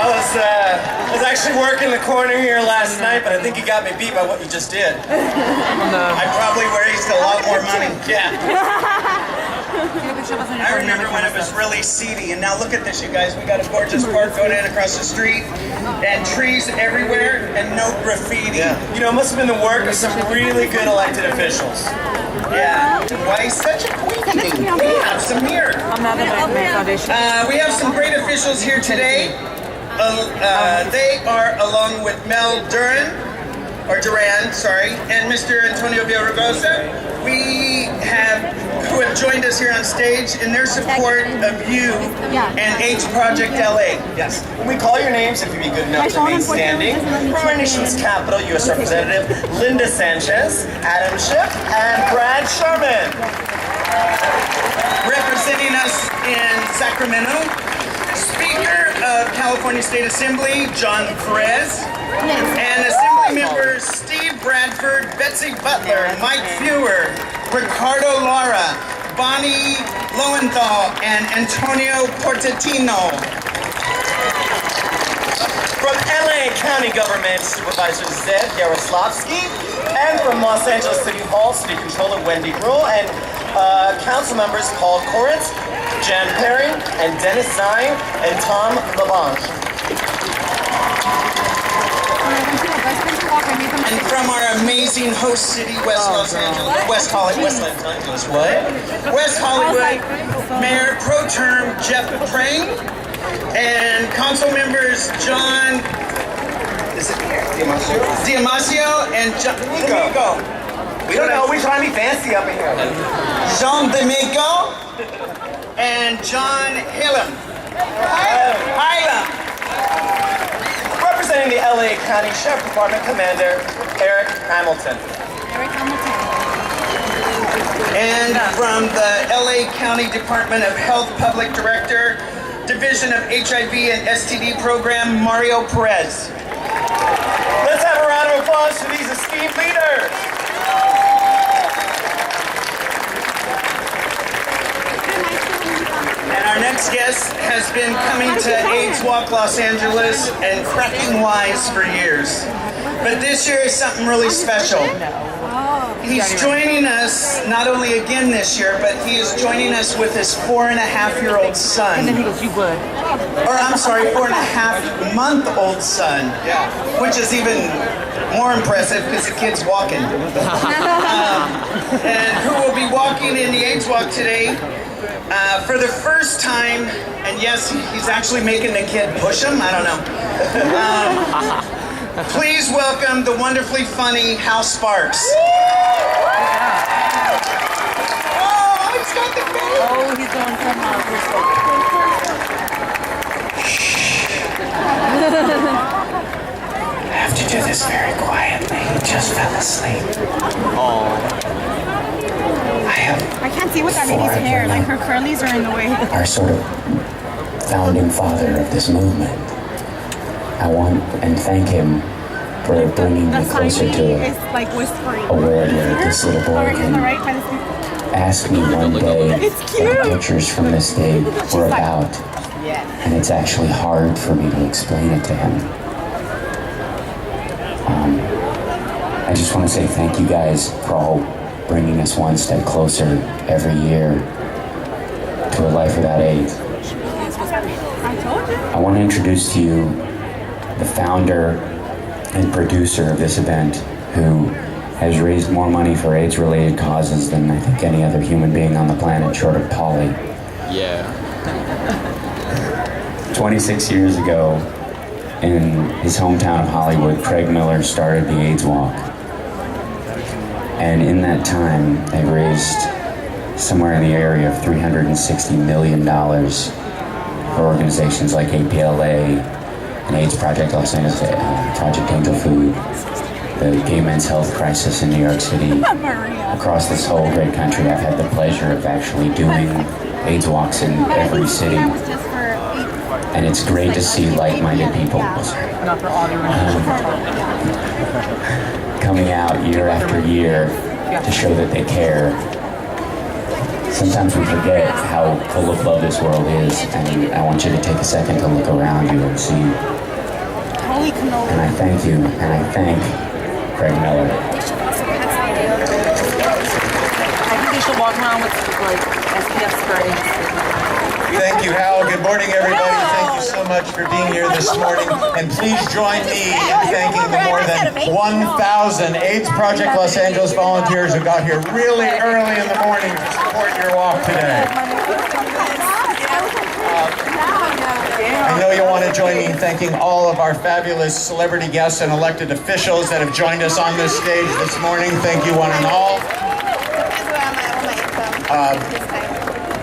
I was actually working the corner here last night, but I think you got me beat by what you just did. I probably raised a lot more money. Yeah. I remember when it was really seedy, and now look at this, you guys. We got a gorgeous park going in across the street, and trees everywhere, and no graffiti. Yeah. You know, it must have been the work of some really good elected officials. Yeah. Why he's such a queen? We have some here. We have some great officials here today. They are along with Mel Duran, and Mr. Antonio Villaraigosa. Who have joined us here on stage in their support of you and AIDS Project LA. Yes. When we call your names, if you'd be good enough to remain standing, from our nation's capital, U.S. Representative Linda Sanchez, Adam Schiff, and Brad Sherman. Representing us in Sacramento, Speaker of California State Assembly, John Perez, and Assembly members Steve Bradford, Betsy Butler, Mike Fewer, Ricardo Lara, Bonnie Lowenthal, and Antonio Portantino. From LA County Government, Supervisor Zed Yaroslavsky, and from Los Angeles City Hall, City Controller Wendy Gruhl, and Council members Paul Koritz, Jan Perry, and Dennis Zine, and Tom LaBanche. And from our amazing host city, West Hollywood, Mayor Pro Tem Jeff Prang, and council members John Diamasio and John D'Amico. We don't know, we're trying to be fancy up in here. Jean D'Amico and John Hallam. Representing the LA County Sheriff Department Commander Eric Hamilton. And from the LA County Department of Health Public Director, Division of HIV and STD Program, Mario Perez. Let's have a round of applause for these esteemed leaders. And our next guest has been coming to AIDS Walk Los Angeles and cracking wise for years. But this year is something really special. He's joining us not only again this year, but he is joining us with his 4.5-year-old son. Or I'm sorry, 4.5-month-old son. Yeah. Which is even more impressive because the kid's walking. And who will be walking in the AIDS Walk today for the first time, and yes, he's actually making the kid push him, I don't know. Please welcome the wonderfully funny Hal Sparks. Oh, he's got the face. Oh, he's going somehow. I have to do this very quietly. He just fell asleep. Oh. I can't see with that lady's hair, like her curlies are in the way. Our sort of founding father of this movement. I want and thank him for bringing me closer to a world where this little boy can ask me one day what the pictures from this day were about. And it's actually hard for me to explain it to him. I just want to say thank you guys for all bringing us one step closer every year to a life without AIDS. I want to introduce to you the founder and producer of this event, who has raised more money for AIDS-related causes than I think any other human being on the planet, short of Polly. Yeah. 26 years ago, in his hometown of Hollywood, Craig Miller started the AIDS Walk. And in that time, they raised somewhere in the area of $360 million for organizations like APLA and AIDS Project Los Angeles, Project Angel Food, the gay men's health crisis in New York City. Across this whole great country, I've had the pleasure of actually doing AIDS walks in every city. And it's great to see like-minded people coming out year after year to show that they care. sometimes we forget how full of love this world is, and I want you to take a second to look around you and see. Holy cannoli. And I thank you, and I thank Craig Miller. I think they should walk around with like SPF spray. Thank you, Hal. Good morning, everybody. Thank you so much for being here this morning. And please join me in thanking the more than 1,000 AIDS Project Los Angeles volunteers who got here really early in the morning to support your walk today. I know you want to join me in thanking all of our fabulous celebrity guests and elected officials that have joined us on this stage this morning. Thank you, one and all.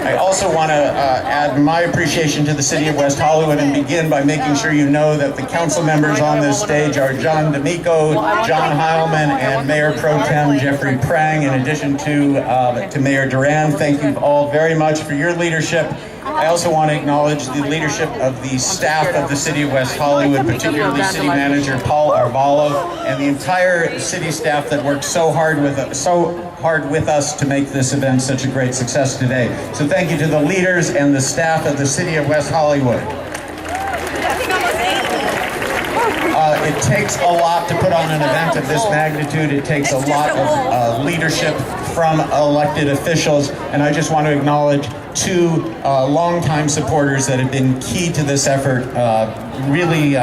I also want to add my appreciation to the City of West Hollywood and begin by making sure you know that the council members on this stage are John D'Amico, John Heilman, and Mayor Pro Tem Jeffrey Prang, in addition to Mayor Duran. Thank you all very much for your leadership. I also want to acknowledge the leadership of the staff of the City of West Hollywood, particularly City Manager Paul Arvalo, and the entire city staff that worked so hard with us to make this event such a great success today. So thank you to the leaders and the staff of the City of West Hollywood. It takes a lot to put on an event of this magnitude. It takes a lot of leadership from elected officials, and I just want to acknowledge two longtime supporters that have been key to this effort, really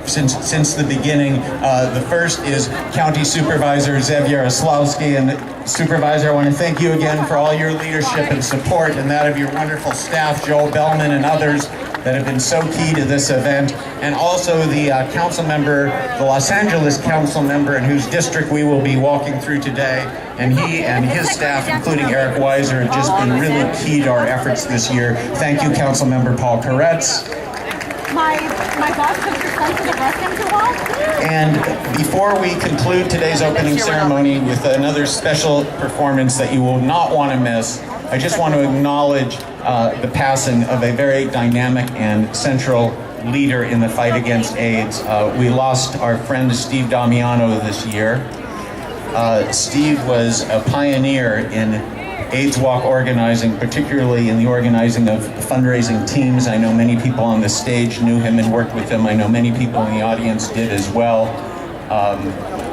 since the beginning. The first is County Supervisor Zev Yaroslawski, and Supervisor, I want to thank you again for all your leadership and support, and that of your wonderful staff, Joel Bellman and others that have been so key to this event, and also the council member, the Los Angeles council member in whose district we will be walking through today, and he and his staff, including Eric Weiser, have just been really key to our efforts this year. Thank you, council member Paul Koretz. My boss took your son to the breast cancer walk. And before we conclude today's opening ceremony with another special performance that you will not want to miss, I just want to acknowledge the passing of a very dynamic and central leader in the fight against AIDS. We lost our friend Steve Damiano this year. Steve was a pioneer in AIDS Walk organizing, particularly in the organizing of fundraising teams. I know many people on the stage knew him and worked with him. I know many people in the audience did as well.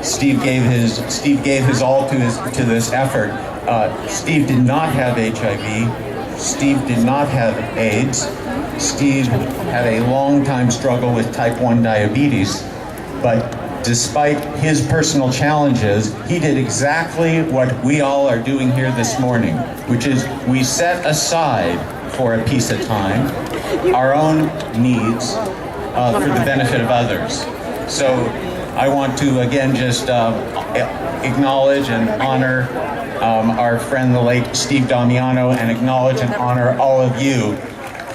Steve gave his all to this effort. Steve did not have HIV. Steve did not have AIDS. Steve had a long time struggle with type 1 diabetes, but despite his personal challenges, he did exactly what we all are doing here this morning, which is we set aside for a piece of time our own needs for the benefit of others. So I want to again just acknowledge and honor our friend the late Steve Damiano, and acknowledge and honor all of you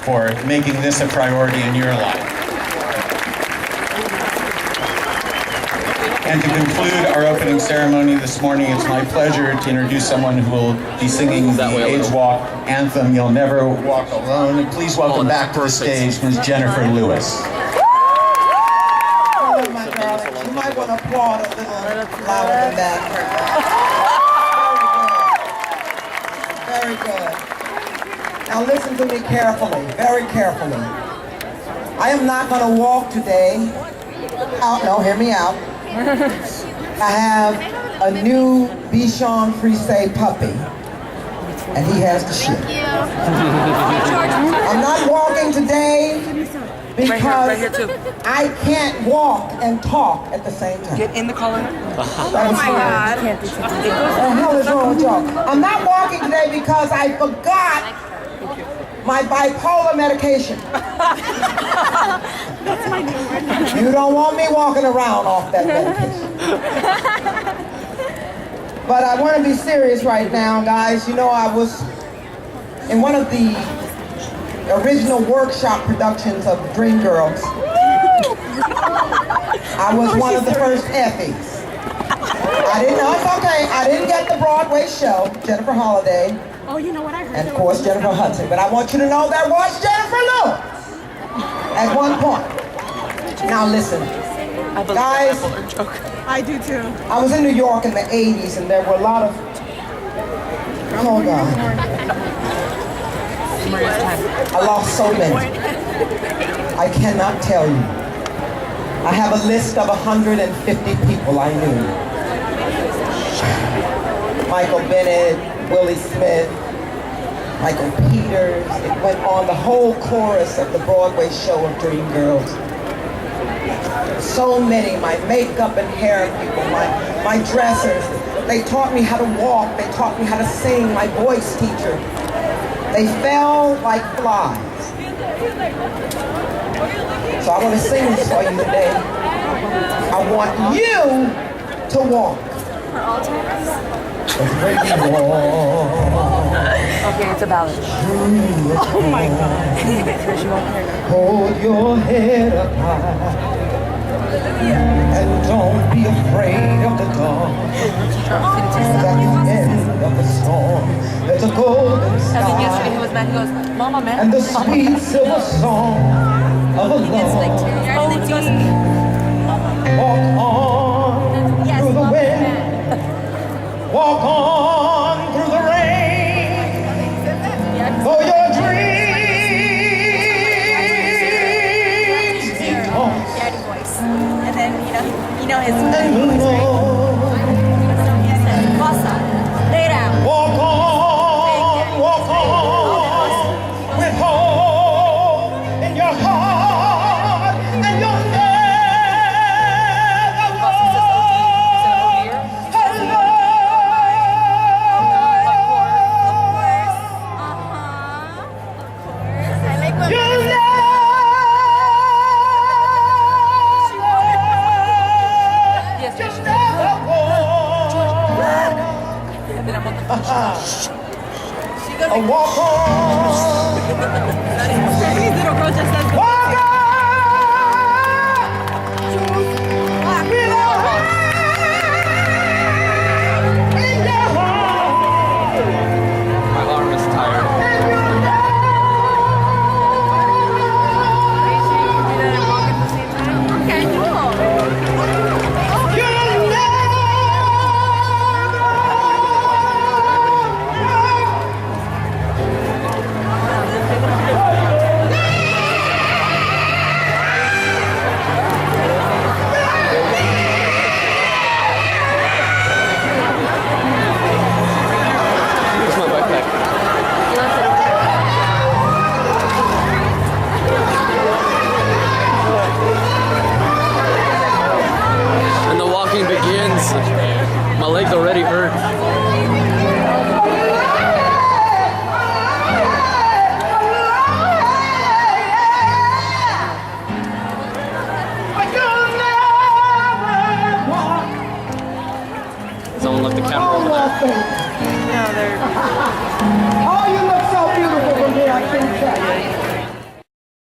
for making this a priority in your life. And to conclude our opening ceremony this morning, it's my pleasure to introduce someone who will be singing the AIDS Walk anthem, You'll Never Walk Alone. And please welcome back to the stage Ms. Jennifer Lewis. Oh my darling, you might want to applaud a little louder than that. Very good. Now listen to me carefully, very carefully. I am not going to walk today. No, hear me out. I have a new Bichon Frise puppy, and he has the shit. I'm not walking today because I can't walk and talk at the same time. Get in the color. Oh my God. What the hell is wrong with y'all? I'm not walking today because I forgot my bipolar medication. That's my new word. You don't want me walking around off that medication. But I want to be serious right now, guys. You know, I was in one of the original workshop productions of Dreamgirls. I was one of the first Effies. I didn't know, it's okay. I didn't get the Broadway show, Jennifer Holliday. Oh, you know what I heard? And of course, Jennifer Hudson. But I want you to know there was Jennifer Lewis at one point. Now listen, guys, I do too. I was in New York in the 80s, and there were a lot of Oh God. I lost so many. I cannot tell you. I have a list of 150 people I knew. Michael Bennett, Willie Smith, Michael Peters. It went on, the whole chorus of the Broadway show of Dreamgirls. So many, my makeup and hair people, my dressers. They taught me how to walk. They taught me how to sing, my voice teacher. They fell like flies. So I want to sing this for you today. I want you to walk. For all times? Okay, it's a ballad. Oh my God. Hold your head up high. And don't be afraid of the dark. At the end of the storm, there's a golden Yesterday he sky was mad. He goes, Mama, man. and the sweet silver song of a love. Walk on through the wind. Walk on through the rain. For your dreams be tossed. And then, you know his And you know, lay down. walk on with hope in your heart, and you'll never go I like when You'll never a walk on. These little girls just says Walk on. With a heart in your heart. My arm is tired. And you okay, cool. you'll never Where's my backpack? And the walking begins. My legs already hurt. Someone left the camera over there. No, they're...